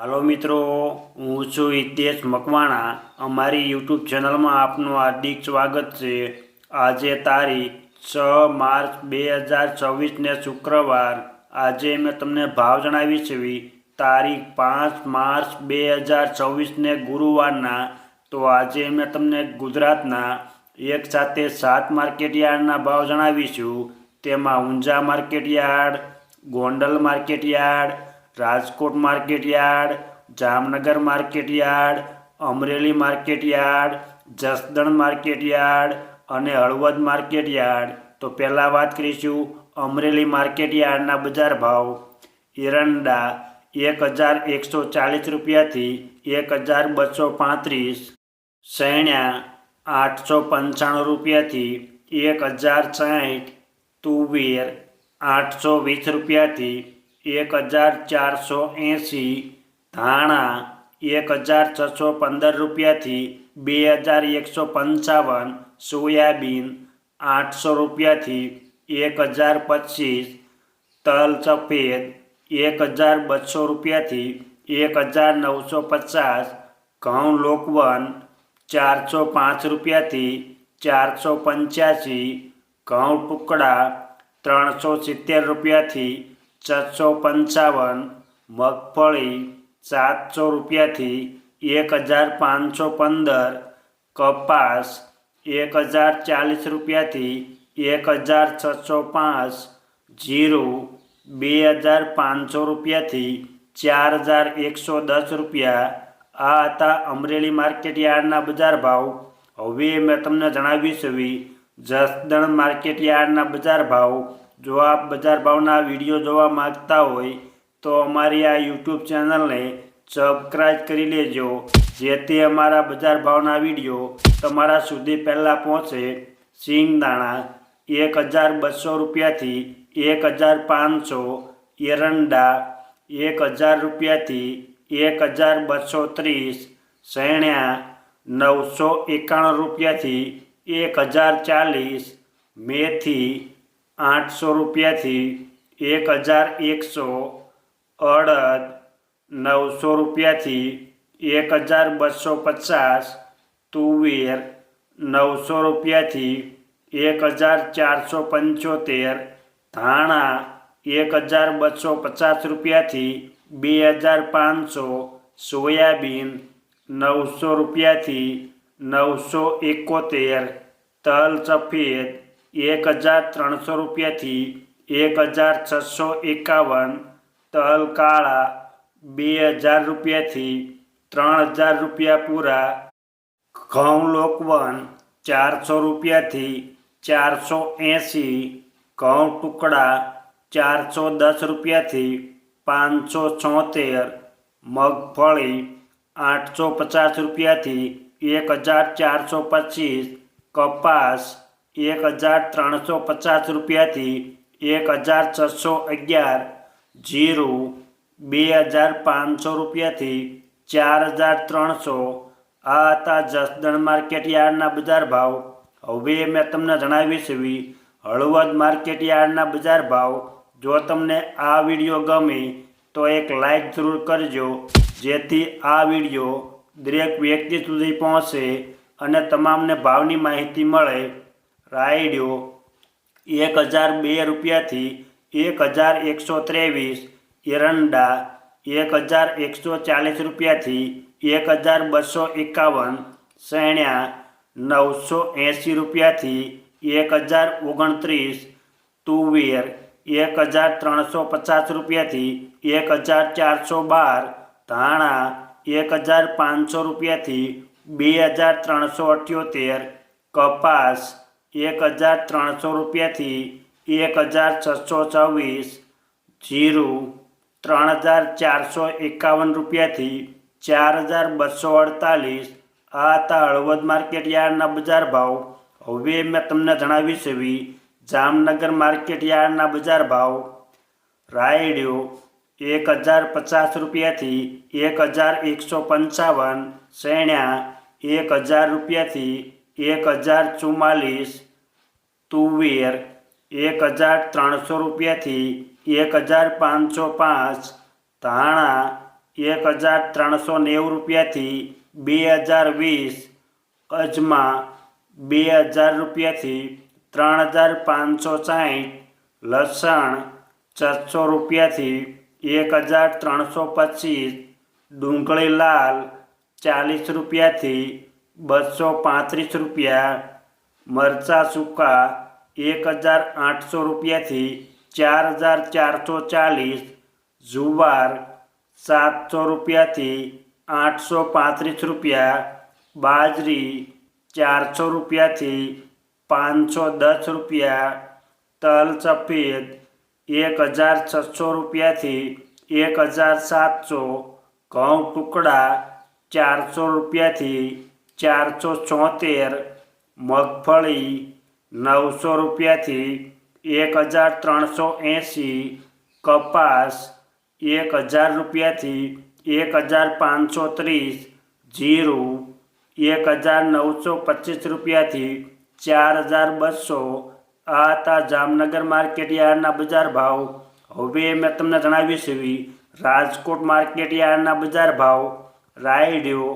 હાલો મિત્રો, હું છું હિતેશ મકવાણા। અમારી યુટ્યુબ ચેનલમાં આપનું હાર્દિક સ્વાગત છે। આજે તારીખ 6 માર્ચ 2024 ને શુક્રવાર। આજે મેં તમને ભાવ જણાવી છે તારીખ 5 માર્ચ 2024 ને ગુરુવારના। તો આજે મેં તમને ગુજરાતના એક સાથે 7 માર્કેટયાર્ડના ભાવ જણાવીશું। તેમાં Unjha market yard, Gondal market yard, Rajkot market yard, Jamnagar market yard, Amreli market yard, Jasdan market yard અને હળવદ માર્કેટયાર્ડ। તો પહેલાં વાત કરીશું અમરેલી માર્કેટયાર્ડના બજાર ભાવ। એરંડા 1140 રૂપિયાથી 1235, સૈણા 895 રૂપિયાથી 1060, તુવેર 820 રૂપિયાથી 1480, ધાણા 1615 રૂપિયાથી 2155, સોયાબીન 800 રૂપિયાથી 1025, તલ સફેદ 1200 રૂપિયાથી 1950, ઘઉં લોકવન 405 રૂપિયાથી 485, ઘઉં ટુકડા 370 રૂપિયાથી 655, મગફળી 700 રૂપિયાથી 1515, કપાસ 1040 રૂપિયાથી 1605, જીરું 2500 રૂપિયાથી 4110 રૂપિયા। આ હતા અમરેલી માર્કેટયાર્ડના બજાર ભાવ। હવે મેં તમને જણાવ્યું છે જસદણ માર્કેટયાર્ડના બજાર ભાવ। જો આપ બજાર ભાવના વિડીયો જોવા માંગતા હોય તો અમારી આ યુટ્યુબ ચેનલને સબસ્ક્રાઈબ કરી લેજો, જેથી અમારા બજાર ભાવના વિડીયો તમારા સુધી પહેલાં પહોંચે। સિંગદાણા 1200 રૂપિયાથી 1500, એરંડા 1000 રૂપિયાથી 1230, સૈણા 991 રૂપિયાથી 1040, મેથી 800 રૂપિયાથી 1100, અડદ 900 રૂપિયાથી 1250, તુવેર 900 રૂપિયાથી 1475, ધાણા 1250 રૂપિયાથી 2500, સોયાબીન 900 રૂપિયાથી 971, તલ સફેદ 1300 રૂપિયાથી 1651, તલ કાળા 2000 રૂપિયાથી 3000 રૂપિયા પૂરા, ઘઉં લોકવન 400 રૂપિયાથી 480, ઘઉં ટુકડા 410 રૂપિયાથી 576, મગફળી 850 રૂપિયાથી 1425, કપાસ 1350 રૂપિયાથી 1611, જીરું 2500 રૂપિયાથી 4300। આ હતા જસદણ માર્કેટયાર્ડના બજાર ભાવ। હવે મેં તમને જણાવ્યું છે હળવદ માર્કેટયાર્ડના બજાર ભાવ। જો તમને આ વિડીયો ગમે તો એક લાઈક જરૂર કરજો, જેથી આ વિડીયો દરેક વ્યક્તિ સુધી પહોંચે અને તમામને ભાવની માહિતી મળે। રાયડો 1002 રૂપિયાથી 1123, એરંડા 1140 રૂપિયાથી 1251, સૈણા 980 રૂપિયાથી 1029, તુવેર 1350 રૂપિયાથી 1412, ધાણા 1500 રૂપિયાથી 2378, કપાસ 1300 રૂપિયાથી 1624, જીરું 3451 રૂપિયાથી 4248। આ હતા હળવદ માર્કેટયાર્ડના બજાર ભાવ। હવે મેં તમને જણાવ્યું છે જામનગર માર્કેટયાર્ડના બજાર ભાવ। રાયડો 1050 રૂપિયાથી 1155, સૈણા 1000 રૂપિયાથી 1044, તુવેર 1300 રૂપિયાથી 1505, ધાણા 1390 રૂપિયાથી 2020, અજમા 2000 રૂપિયાથી 3560, લસણ 600 રૂપિયાથી 1325, ડુંગળી લાલ 40 રૂપિયાથી 235 રૂપિયા, મરચાં સૂકા 1800 રૂપિયાથી 4440, જુવાર 700 રૂપિયાથી 835 રૂપિયા, બાજરી 400 રૂપિયાથી 510 રૂપિયા, તલ સફેદ 1600 રૂપિયાથી 1700, ઘઉં ટુકડા 400 રૂપિયાથી 476, મગફળી 900 રૂપિયાથી 1380, કપાસ 1000 રૂપિયાથી 1530, જીરું 1925 રૂપિયાથી 4200. આ હતા જામનગર માર્કેટ યાર્ડના બજાર ભાવ. હવે મેં તમને જણાવ્યું છે રાજકોટ માર્કેટ યાર્ડના બજાર ભાવ. રાયડિયો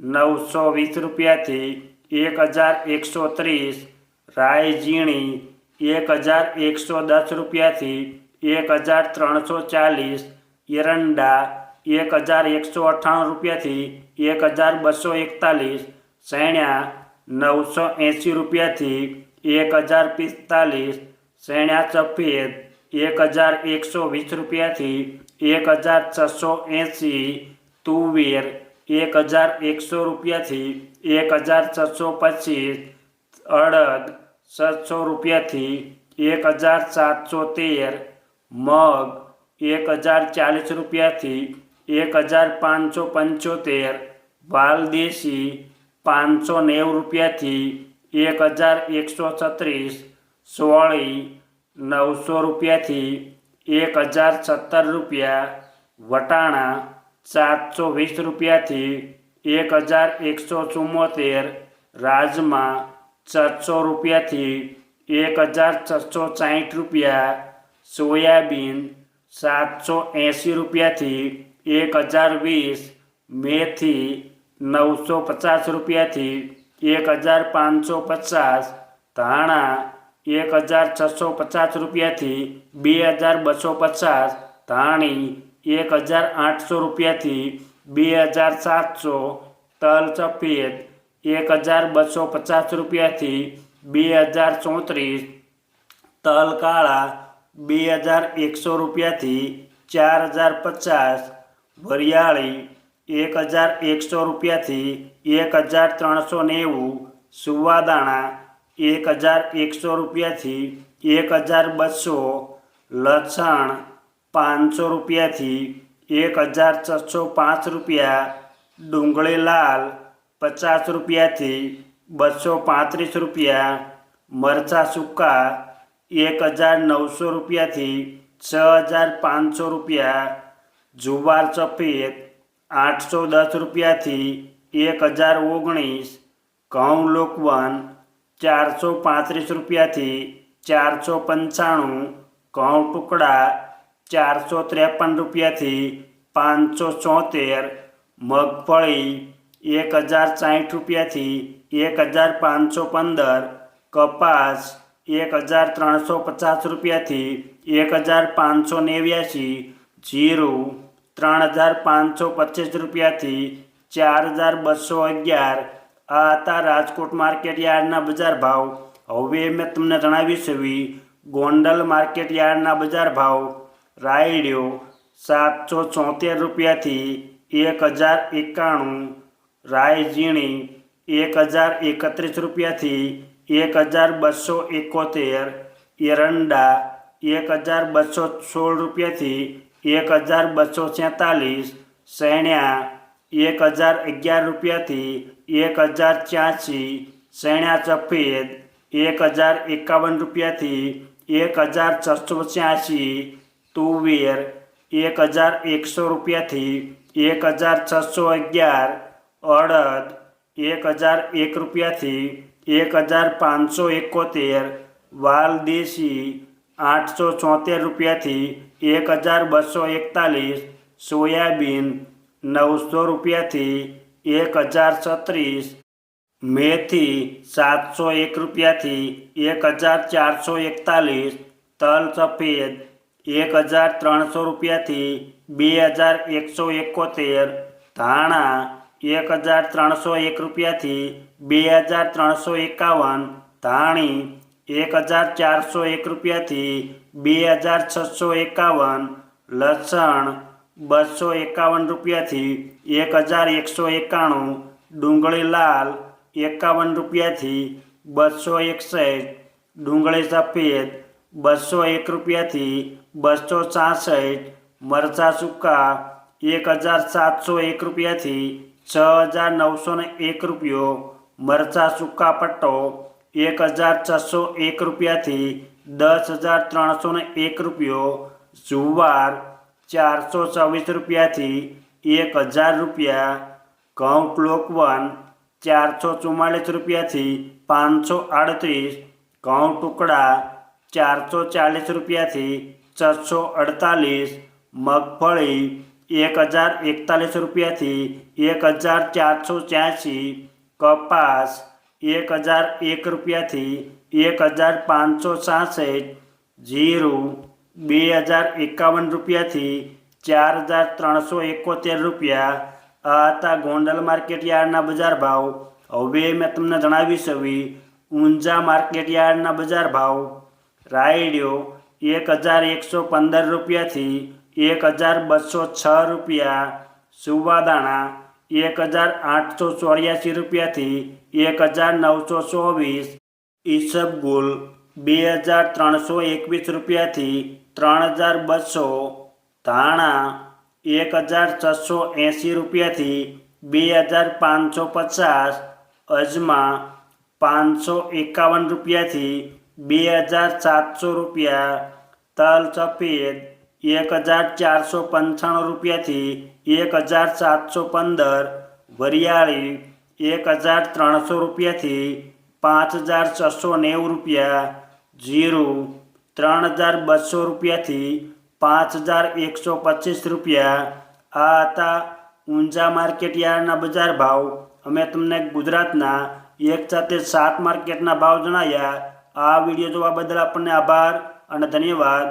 920 રૂપિયાથી 1130, રાઈ ઝીણી 1110 રૂપિયાથી 1340, એરંડા 1198 રૂપિયાથી 1241, સૈણ્યા 980 રૂપિયાથી 1045, સૈણ્યા સફેદ 1120 રૂપિયાથી 1680, તુવેર 1100 રૂપિયાથી 1625, અડદ 700 રૂપિયાથી 1713, મગ 1040 રૂપિયાથી 1575, વાલદેશી 590 રૂપિયાથી 1136, સોળી 900 રૂપિયાથી 1017 રૂપિયા, વટાણા 720 રૂપિયાથી 1174, રાજમા 700 રૂપિયાથી 1660 રૂપિયા, સોયાબીન 780 રૂપિયાથી 1020, મેથી 950 રૂપિયાથી 1550, ધાણા 1650 રૂપિયાથી 2250, ધાણી 1800 રૂપિયાથી 2700, તલ સફેદ 1250 રૂપિયાથી 2034, તલ કાળા 2100 રૂપિયાથી 4050, વરિયાળી 1100 રૂપિયાથી 1390, સુવાદાણા 1100 રૂપિયાથી 1200, લસણ 500 રૂપિયાથી 1605 રૂપિયા, ડુંગળી લાલ 50 રૂપિયાથી 235 રૂપિયા, મરચાં સૂકા 1900 રૂપિયાથી 6500 રૂપિયા, જુવાર સફેદ 810 રૂપિયાથી 1019, ઘઉં લોકવન 435 રૂપિયાથી 495, ઘઉં ટુકડા 453 રૂપિયાથી 574, મગફળી 1060 રૂપિયાથી 1515, કપાસ 1350 રૂપિયાથી 1589, જીરું 3525 રૂપિયાથી 4211. આ હતા રાજકોટ માર્કેટ યાર્ડના બજાર ભાવ. હવે મેં તમને જણાવ્યું છે ગોંડલ માર્કેટ યાર્ડના બજાર ભાવ. રાયડિયો 774 રૂપિયાથી 1091, રાઈ ઝીણી 1031 રૂપિયાથી 1271, એરંડા 1216 રૂપિયાથી 1246, સૈણ્યા 1011 રૂપિયાથી 1086, સૈણ્યા સફેદ 1051 રૂપિયાથી 1686, તુવેર 1100 રૂપિયાથી 1611, અડદ 1001 રૂપિયાથી 1571, વાલદેશી 874 રૂપિયાથી 1241, સોયાબીન 900 રૂપિયાથી 1036, મેથી 701 રૂપિયાથી 1441, તલ સફેદ 1300 રૂપિયાથી 2171, ધાણા 1301 રૂપિયાથી 2351, ધાણી 1401 રૂપિયાથી 2651, લસણ 251 રૂપિયાથી 1191, ડુંગળી લાલ 51 રૂપિયાથી 261, ડુંગળી સફેદ 201 રૂપિયાથી 266, મરચાં સૂકા 1701 રૂપિયાથી 6901 રૂપિયો, મરચાં સૂકા પટ્ટો 1601 રૂપિયાથી 10301 રૂપિયો, જુવાર 424 રૂપિયાથી 1000 રૂપિયા, ઘઉં લોકવન 444 રૂપિયાથી 538, ઘઉં ટુકડા 440 રૂપિયાથી 648, મગફળી 1041 રૂપિયાથી 1486, કપાસ 1001 રૂપિયાથી 1566, જીરું 2051 રૂપિયાથી 4371 રૂપિયા. આ હતા ગોંડલ માર્કેટ યાર્ડના બજાર ભાવ. હવે મેં તમને જણાવી છે ઊંઝા માર્કેટ યાર્ડના બજાર ભાવ. રાયડિયો 1115 રૂપિયાથી 1206 રૂપિયા, સુવાદાણા 1884 રૂપિયાથી 1924, ઈસબગુલ 2321 રૂપિયાથી 3200, ધાણા 1680 રૂપિયાથી 2550, અજમા 551 રૂપિયાથી 2700 રૂપિયા, તલ સફેદ 1495 રૂપિયાથી 1715, વરિયાળી 1300 રૂપિયાથી 5690 રૂપિયા, જીરું 3200 રૂપિયાથી 5125 રૂપિયા. આ હતા ઊંઝા માર્કેટ યાર્ડના બજાર ભાવ. અમે તમને ગુજરાતના એક સાથે 7 માર્કેટના ભાવ જણાવ્યા. આ વિડીયો જોવા બદલ આપણને આભાર અને ધન્યવાદ.